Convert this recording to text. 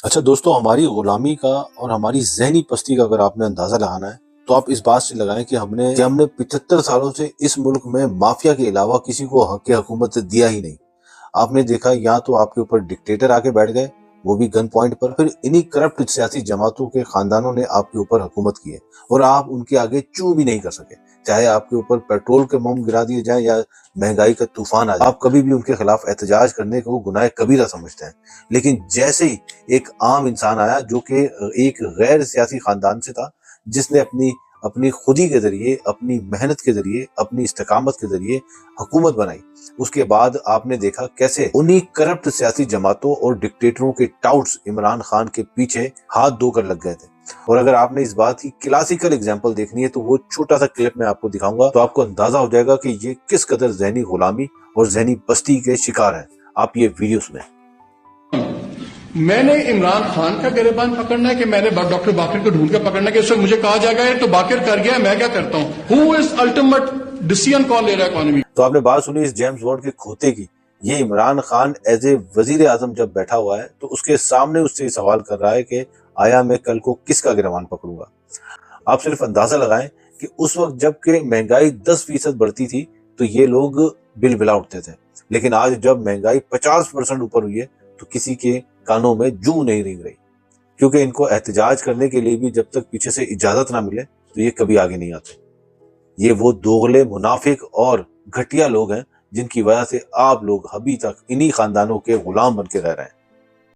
اچھا دوستو، ہماری غلامی کا اور ہماری ذہنی پستی کا اگر آپ نے اندازہ لگانا ہے تو آپ اس بات سے لگائیں کہ ہم نے 75 سالوں سے اس ملک میں مافیا کے علاوہ کسی کو حق حکومت دیا ہی نہیں۔ آپ نے دیکھا یا تو آپ کے اوپر ڈکٹیٹر آ کے بیٹھ گئے، وہ بھی گن پوائنٹ پر، پھر انہی کرپٹ سیاسی جماعتوں کے خاندانوں نے آپ کے اوپر حکومت کی ہے اور آپ ان کے آگے چوں بھی نہیں کر سکے، چاہے آپ کے اوپر پیٹرول کے بم گرا دیے جائیں یا مہنگائی کا طوفان آ جائے۔ آپ کبھی بھی ان کے خلاف احتجاج کرنے کو گناہ کبیرہ سمجھتے ہیں، لیکن جیسے ہی ایک عام انسان آیا جو کہ ایک غیر سیاسی خاندان سے تھا، جس نے اپنی خودی کے ذریعے، اپنی محنت کے ذریعے، اپنی استقامت کے ذریعے حکومت بنائی، اس کے بعد آپ نے دیکھا کیسے انہی کرپٹ سیاسی جماعتوں اور ڈکٹیٹروں کے ٹاؤٹس عمران خان کے پیچھے ہاتھ دھو کر لگ گئے تھے۔ اور اگر آپ نے اس بات کی کلاسیکل اگزامپل دیکھنی ہے تو وہ چھوٹا سا کلپ میں آپ کو دکھاؤں گا، تو آپ کو اندازہ ہو جائے گا کہ یہ کس قدر ذہنی غلامی اور ذہنی بستی کے شکار ہیں۔ آپ یہ ویڈیو سنیں۔ میں نے عمران خان کا گریبان پکڑنا ہے کہ میں نے ڈاکٹر باقر کو ڈھونڈ کے پکڑنا ہے کہ اس وقت مجھے کہا جائے گا تو باقر کر گیا، میں کیا کرتا ہوں؟ ہو از الٹیمیٹ ڈیسیژن کون لے رہا ہے اکانومی؟ تو آپ نے بات سنی اس جیمز بانڈ کے کھوتے کی۔ یہ عمران خان ایز اے وزیر اعظم جب بیٹھا ہوا ہے تو اس کے سامنے اس سے سوال کر رہا ہے کہ آیا میں کل کو کس کا گریبان پکڑوں گا۔ آپ صرف اندازہ لگائیں کہ اس وقت جب کہ مہنگائی 10% بڑھتی تھی تو یہ لوگ بل بلا اٹھتے تھے، لیکن آج جب مہنگائی 50% اوپر ہوئی ہے تو کسی کے کانوں میں جوں نہیں رینگ رہی، کیونکہ ان کو احتجاج کرنے کے لیے بھی جب تک پیچھے سے اجازت نہ ملے تو یہ کبھی آگے نہیں آتے۔ یہ وہ دوغلے، منافق اور گھٹیا لوگ ہیں جن کی وجہ سے آپ لوگ ابھی تک انہی خاندانوں کے غلام بن کے رہ رہے ہیں۔